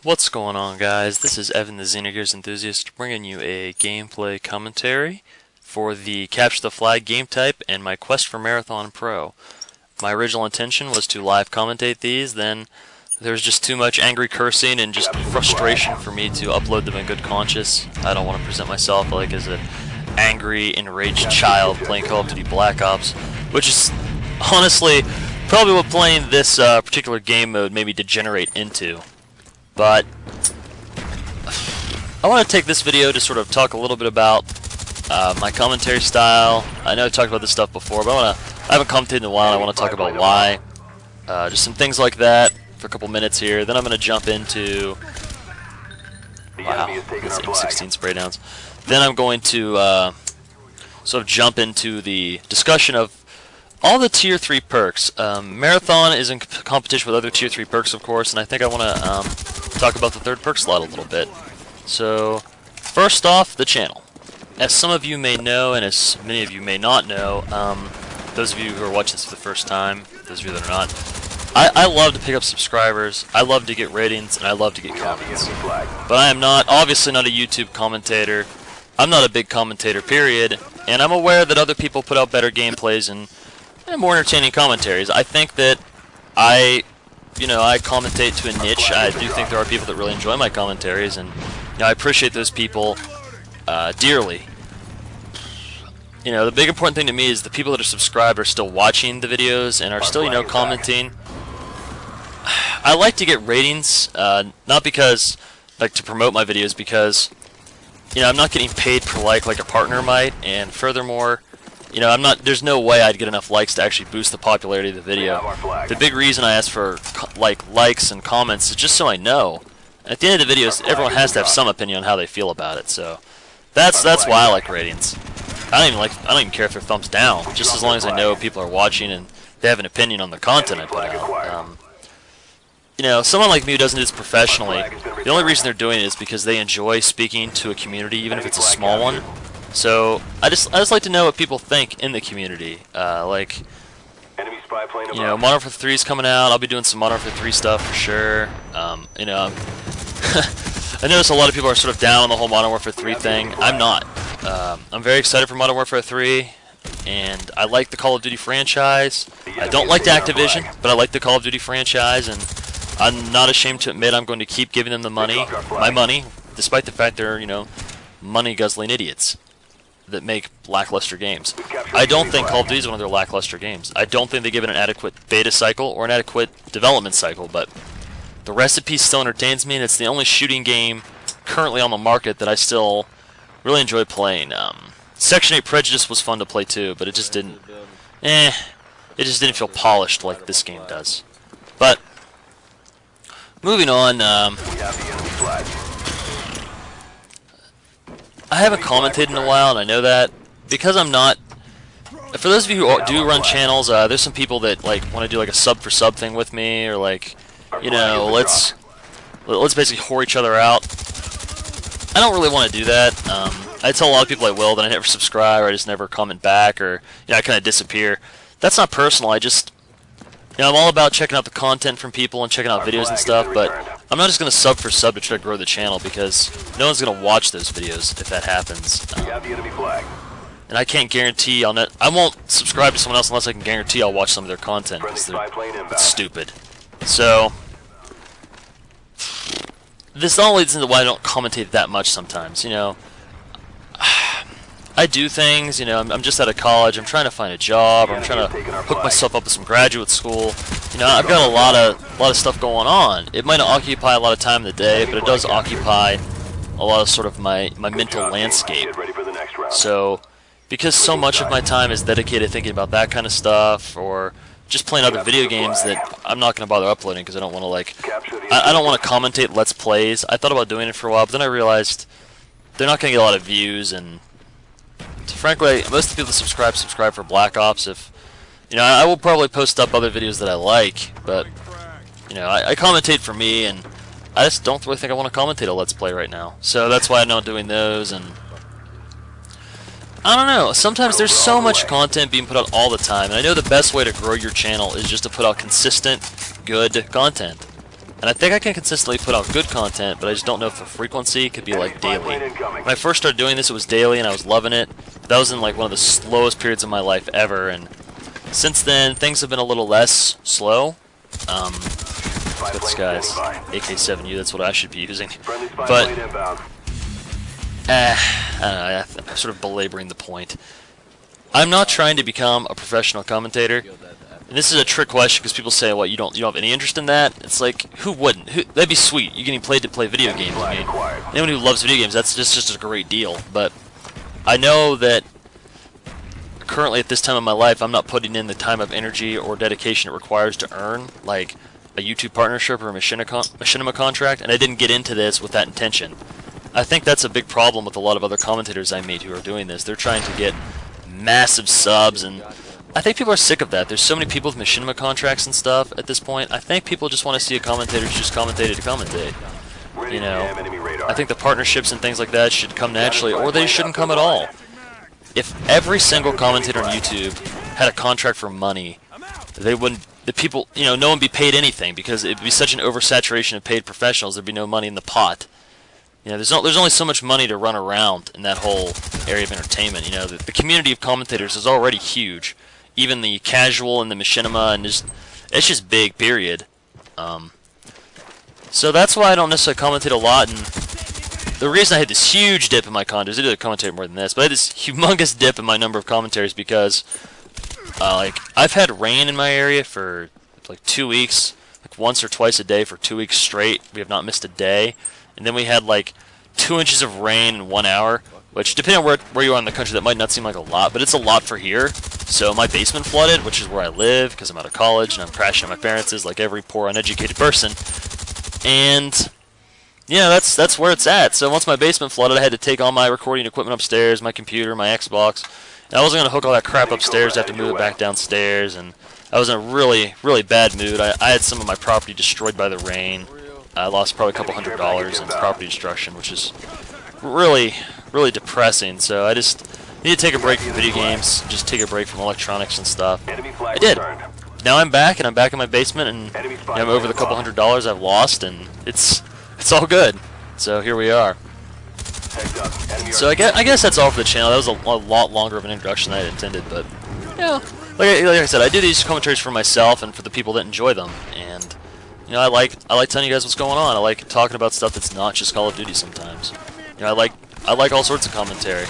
What's going on, guys? This is Evan the Xenogears Enthusiast bringing you a gameplay commentary for the Capture the Flag game type and my quest for Marathon Pro. My original intention was to live commentate these, then there was just too much angry cursing and just frustration for me to upload them in good conscience. I don't want to present myself like as an angry, enraged child playing Call of Duty Black Ops, which is honestly probably what playing this particular game mode made me degenerate into. But I want to take this video to sort of talk a little bit about my commentary style. I know I've talked about this stuff before, but I haven't commentated in a while. I want to talk about why. Just some things like that for a couple minutes here. Then I'm going to jump into... Wow, that's M16 spray downs. Then I'm going to sort of jump into the discussion of all the Tier 3 perks. Marathon is in competition with other Tier 3 perks, of course, and I think I want to talk about the third perk slot a little bit. So, first off, the channel. As some of you may know, and as many of you may not know, those of you who are watching this for the first time, those of you that are not, I love to pick up subscribers, I love to get ratings, and I love to get comments. But I am not, obviously not a YouTube commentator. I'm not a big commentator, period, and I'm aware that other people put out better gameplays and more entertaining commentaries. I think that I commentate to a niche. I do think there are people that really enjoy my commentaries, and I appreciate those people dearly. The big important thing to me is the people that are subscribed are still watching the videos and are still, commenting. I like to get ratings, not because to promote my videos, because I'm not getting paid per like a partner might, and furthermore, there's no way I'd get enough likes to actually boost the popularity of the video. The big reason I ask for likes and comments is just so I know. At the end of the videos, everyone has to have some opinion on how they feel about it. So that's why I like ratings. I don't even care if they're thumbs down, just as long as I know people are watching and they have an opinion on the content I put out. Someone like me who doesn't do this professionally, the only reason they're doing it is because they enjoy speaking to a community, even if it's a small one. So I just like to know what people think in the community. Modern Warfare 3 is coming out. I'll be doing some Modern Warfare 3 stuff for sure. I notice a lot of people are sort of down on the whole Modern Warfare 3 thing. I'm not. I'm very excited for Modern Warfare 3, and I like the Call of Duty franchise. I don't like the Activision, but I like the Call of Duty franchise, and I'm not ashamed to admit I'm going to keep giving them my money, despite the fact they're money guzzling idiots that make lackluster games. I don't think Call of Duty is one of their lackluster games. I don't think they give it an adequate beta cycle or an adequate development cycle, but the recipe still entertains me, and it's the only shooting game currently on the market that I still really enjoy playing. Section 8 Prejudice was fun to play too, but it just didn't feel polished like this game does. But moving on, I haven't commentated in a while, and I know that because I'm not. For those of you who do run channels, there's some people that want to do a sub for sub thing with me, or let's basically whore each other out. I don't really want to do that. I tell a lot of people I will, then I never subscribe, or I just never comment back, or I kind of disappear. That's not personal. I just I'm all about checking out the content from people and checking out videos and stuff, but I'm not just going to sub for sub to try to grow the channel, because no one's going to watch those videos if that happens. And I can't guarantee I won't subscribe to someone else unless I can guarantee I'll watch some of their content, because it's stupid. So this all leads into why I don't commentate that much sometimes. I do things, I'm just out of college, I'm trying to find a job, I'm trying to hook myself up with some graduate school. I've got a lot of stuff going on. It might not occupy a lot of time in the day, but it does occupy a lot of sort of my mental landscape. So, because so much of my time is dedicated thinking about that kind of stuff, or just playing other video games that I'm not going to bother uploading because I don't want to I don't want to commentate Let's Plays. I thought about doing it for a while, but then I realized they're not going to get a lot of views, and frankly, most of the people that subscribe for Black Ops. If I will probably post up other videos that I like, but I commentate for me, and I just don't really think I want to commentate a Let's Play right now. So that's why I'm not doing those, and I don't know. Sometimes there's so much content being put out all the time, and I know the best way to grow your channel is just to put out consistent, good content. And I think I can consistently put out good content, but I just don't know if the frequency could be like daily. When I first started doing this, it was daily, and I was loving it. That was in like one of the slowest periods of my life ever, and since then, things have been a little less slow. This guy's AK-7U, that's what I should be using. But, I don't know, I'm sort of belaboring the point. I'm not trying to become a professional commentator. And this is a trick question because people say, "What, you don't have any interest in that?" It's like, who wouldn't? That'd be sweet. You're getting paid to play video games. I mean, anyone who loves video games, that's just a great deal. But I know that currently at this time of my life, I'm not putting in the time of energy or dedication it requires to earn like a YouTube partnership or a machinima contract, and I didn't get into this with that intention. I think that's a big problem with a lot of other commentators I meet who are doing this. They're trying to get massive subs, and I think people are sick of that. There's so many people with machinima contracts and stuff at this point. I think people just want to see a commentator who's just commentated to commentate. You know, I think the partnerships and things like that should come naturally, or they shouldn't come at all. If every single commentator on YouTube had a contract for money, they wouldn't. The people, you know, no one would be paid anything because it'd be such an oversaturation of paid professionals. There'd be no money in the pot. You know, there's only so much money to run around in that whole area of entertainment. You know, the community of commentators is already huge. Even the casual and the machinima, and it's just big, period. So that's why I don't necessarily commentate a lot, and the reason I had this huge dip in my commentaries, I did commentate more than this, but I had this humongous dip in my number of commentaries because, like, I've had rain in my area for, like, 2 weeks, like, once or twice a day for 2 weeks straight. We have not missed a day, and then we had, like, 2 inches of rain in 1 hour, which, depending on where you are in the country, that might not seem like a lot, but it's a lot for here. So my basement flooded, which is where I live, because I'm out of college, and I'm crashing at my parents' like every poor, uneducated person. And, yeah, that's where it's at. So once my basement flooded, I had to take all my recording equipment upstairs, my computer, my Xbox. And I wasn't going to hook all that crap upstairs, I have to move it back downstairs, and I was in a really, really bad mood. I had some of my property destroyed by the rain. I lost probably a couple $100 in property destruction, which is really, really depressing. So I just need to take a break from video games, just take a break from electronics and stuff. I did. Now I'm back, and I'm back in my basement, and you know, I'm over the couple $100 I've lost, and it's all good. So here we are. So I guess that's all for the channel. That was a lot longer of an introduction than I had intended, but yeah, like I said, I do these commentaries for myself and for the people that enjoy them, and you know, I like telling you guys what's going on. I like talking about stuff that's not just Call of Duty sometimes. You know, I like all sorts of commentary,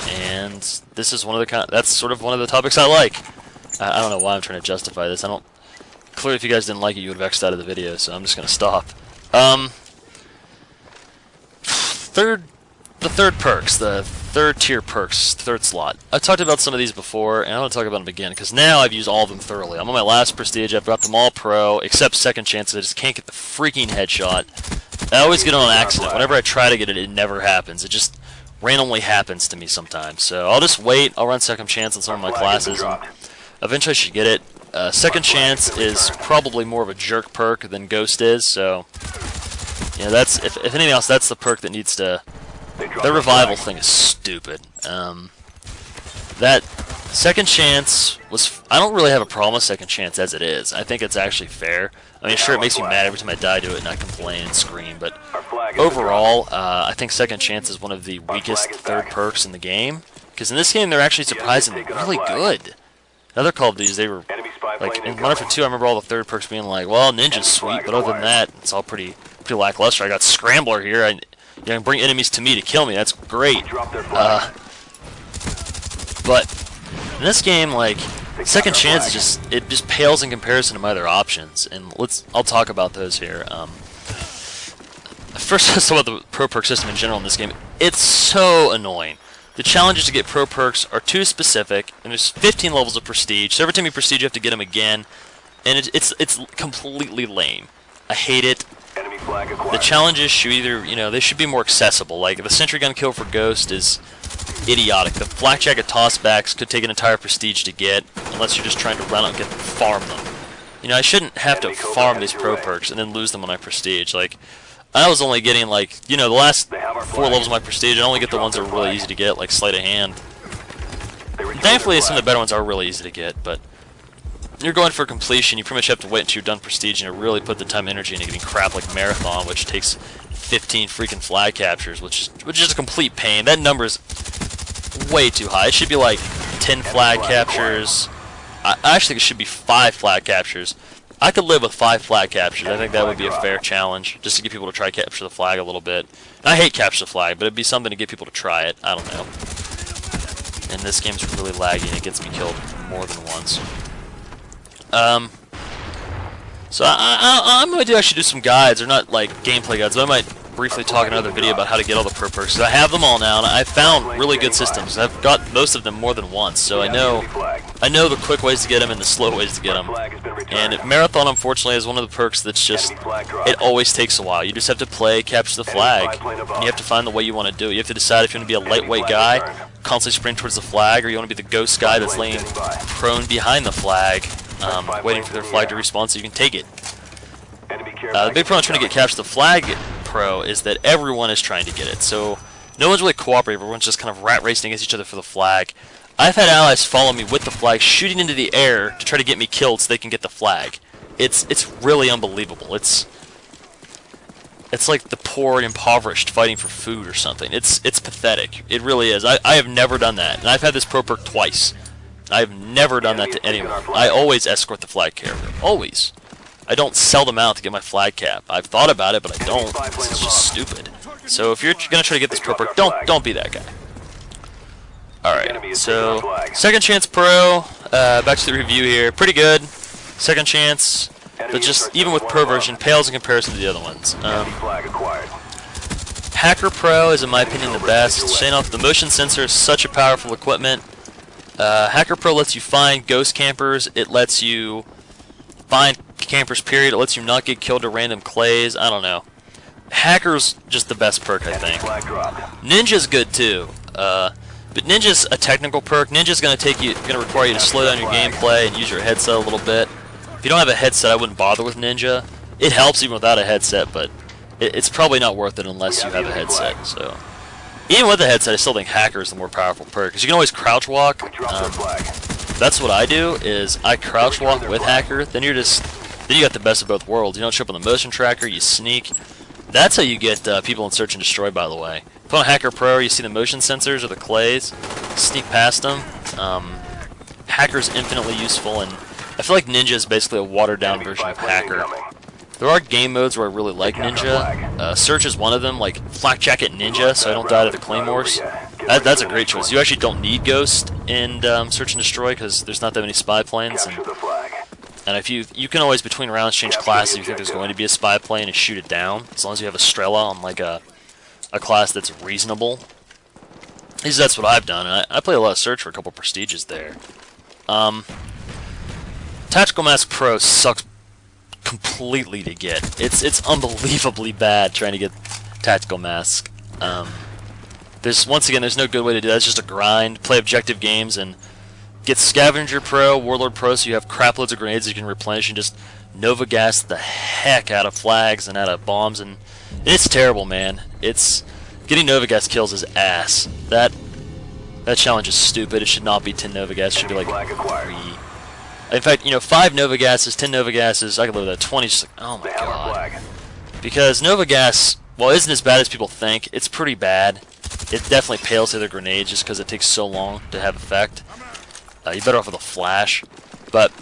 and this is that's sort of one of the topics I like. I don't know why I'm trying to justify this. Clearly if you guys didn't like it, you would have X'd out of the video, so I'm just gonna stop. The third perks, the third tier perks, third slot. I've talked about some of these before, and I want to talk about them again, because now I've used all of them thoroughly. I'm on my last prestige, I've got them all pro, except second chance, I just can't get the freaking headshot. I always get it on accident. Whenever I try to get it, it never happens. It just randomly happens to me sometimes. So I'll just wait, I'll run second chance on some of my classes, and eventually I should get it. Second chance is probably more of a jerk perk than Ghost is, so you know, that's if anything else, that's the perk that needs to. The revival thing is stupid. That second chance was. I don't really have a problem with second chance as it is. I think it's actually fair. I mean, sure, it makes me mad every time I die to it and I complain and scream, but overall, I think second chance is one of the weakest third perks in the game. Because in this game, they're actually surprisingly really good. In other Call of Duties, they were like in Modern Warfare 2. I remember all the third perks being like, "Well, Ninja's sweet," but other than that, it's all pretty lackluster. I got Scrambler here. You can bring enemies to me to kill me. That's great. But in this game, like, second chance is just pales in comparison to my other options, and I'll talk about those here. First, let's talk about the pro perk system in general in this game. It's so annoying. The challenges to get pro perks are too specific, and there's 15 levels of prestige. So every time you prestige, you have to get them again, and it's completely lame. I hate it. The challenges should they should be more accessible. Like, the sentry gun kill for Ghost is idiotic. The flak jacket tossbacks could take an entire prestige to get, unless you're just trying to run out and farm them. You know, I shouldn't have to farm these pro perks and then lose them on my prestige. Like, I was only getting, like, you know, the last 4 levels of my prestige, I only get the ones that are really easy to get, like Sleight of Hand. And thankfully, some of the better ones are really easy to get, but you're going for completion, you pretty much have to wait until you're done prestige and really put the time and energy into getting crap like Marathon, which takes 15 freaking flag captures, which is a complete pain. That number is way too high. It should be like 10 flag captures. I actually think it should be 5 flag captures. I could live with 5 flag captures. I think that would be a fair challenge, just to get people to try capture the flag a little bit. And I hate capture the flag, but it'd be something to get people to try it. I don't know. And this game's really laggy, and it gets me killed more than once. So I'm going to actually do some guides, or not like gameplay guides, but I might briefly talk in another video about how to get all the pro perks. So I have them all now, and I've found really good systems. I've got most of them more than once, so I know the quick ways to get them and the slow ways to get them. And if Marathon, unfortunately, is one of the perks that's just, it always takes a while. You just have to play, capture the flag, and you have to find the way you want to do it. You have to decide if you want to be a lightweight guy, constantly sprint towards the flag, or you want to be the ghost guy that's laying prone behind the flag, waiting for their flag to respawn so you can take it. The big problem trying to get capture the flag pro is that everyone is trying to get it, so no one's really cooperating. Everyone's just kind of rat racing against each other for the flag. I've had allies follow me with the flag, shooting into the air to try to get me killed so they can get the flag. It's really unbelievable. It's like the poor and impoverished fighting for food or something. It's pathetic. It really is. I have never done that, and I've had this pro perk twice. I've never done that to anyone. I always escort the flag carrier. Always. I don't sell them out to get my flag cap. I've thought about it, but I don't. This is just stupid. So if you're gonna try to get this pro perk, don't be that guy. Alright, so second chance pro, back to the review here. Pretty good. Second chance, but just even with pro version, pales in comparison to the other ones. Hacker Pro is, in my opinion, the best. Saying off, the motion sensor is such a powerful equipment. Hacker Pro lets you find ghost campers. It lets you find campers, period. It lets you not get killed to random clays. I don't know. Hacker's just the best perk, I think. Ninja's good too. But Ninja's a technical perk. Ninja's gonna require you to slow down your gameplay and use your headset a little bit. If you don't have a headset, I wouldn't bother with Ninja. It helps even without a headset, but it's probably not worth it unless you have a headset. So even with a headset, I still think Hacker is the more powerful perk, because you can always crouch walk. That's what I do, is I crouch walk with Hacker. Then you got the best of both worlds. You don't show up on the motion tracker, you sneak. That's how you get people in Search and Destroy, by the way. Put on Hacker Pro, you see the motion sensors or the clays, sneak past them. Hacker's infinitely useful, and I feel like Ninja is basically a watered-down version of Hacker. There are game modes where I really like Ninja. Search is one of them, like Flak Jacket Ninja, so I don't die to the Claymores. That's a great choice. You actually don't need Ghost in Search and Destroy, because there's not that many spy planes. And if you can always, between rounds, change classes if you think there's going to be a spy plane and shoot it down, as long as you have a Strela on like a class that's reasonable. At least that's what I've done. And I play a lot of Search for a couple prestiges there. Tactical Mask Pro sucks completely to get. It's unbelievably bad trying to get Tactical Mask. Once again, there's no good way to do that. It's just a grind. Play objective games and get Scavenger Pro, Warlord Pro, so you have crap loads of grenades you can replenish and just Nova Gas the heck out of flags and out of bombs, and it's terrible, man. Getting Nova Gas kills is ass. That challenge is stupid. It should not be 10 Nova Gas. It should be like 3. In fact, 5 Nova Gases, 10 Nova Gases, I could live with that. 20 is just like, oh my god. Because Nova Gas, well, isn't as bad as people think. It's pretty bad. It definitely pales to other grenades just because it takes so long to have effect. You're better off with a flash. But,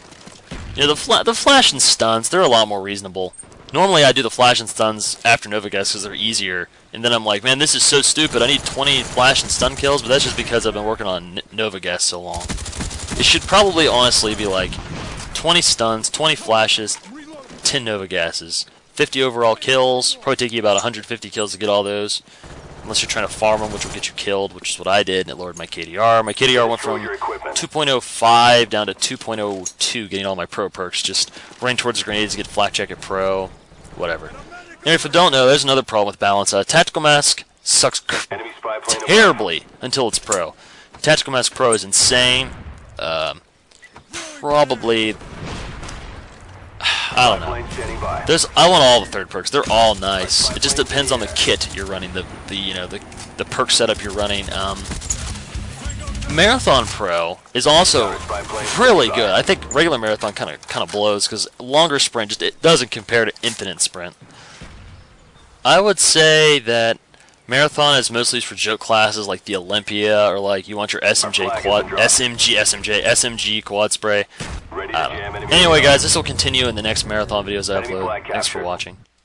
the flash and stuns, they're a lot more reasonable. Normally I do the flash and stuns after Nova Gas because they're easier. And then I'm like, man, this is so stupid. I need 20 flash and stun kills, but that's just because I've been working on Nova Gas so long. It should probably honestly be like 20 stuns, 20 flashes, 10 Nova Gases. 50 overall kills. Probably take you about 150 kills to get all those. Unless you're trying to farm them, which will get you killed, which is what I did, and it lowered my KDR. My KDR went from 2.05 down to 2.02, getting all my pro perks. Just running towards the grenades to get Flak Jacket Pro, whatever. And if you don't know, there's another problem with balance. Tactical Mask sucks terribly until it's pro. Tactical Mask Pro is insane. Probably, I don't know. I want all the third perks. They're all nice. It just depends on the kit you're running, the perk setup you're running. Marathon Pro is also really good. I think regular Marathon kind of blows because longer sprint just it doesn't compare to infinite sprint. I would say that Marathon is mostly used for joke classes like the Olympia or like you want your SMG quad spray. I don't know. Anyway, guys, this will continue in the next Marathon videos I upload. Thanks for watching.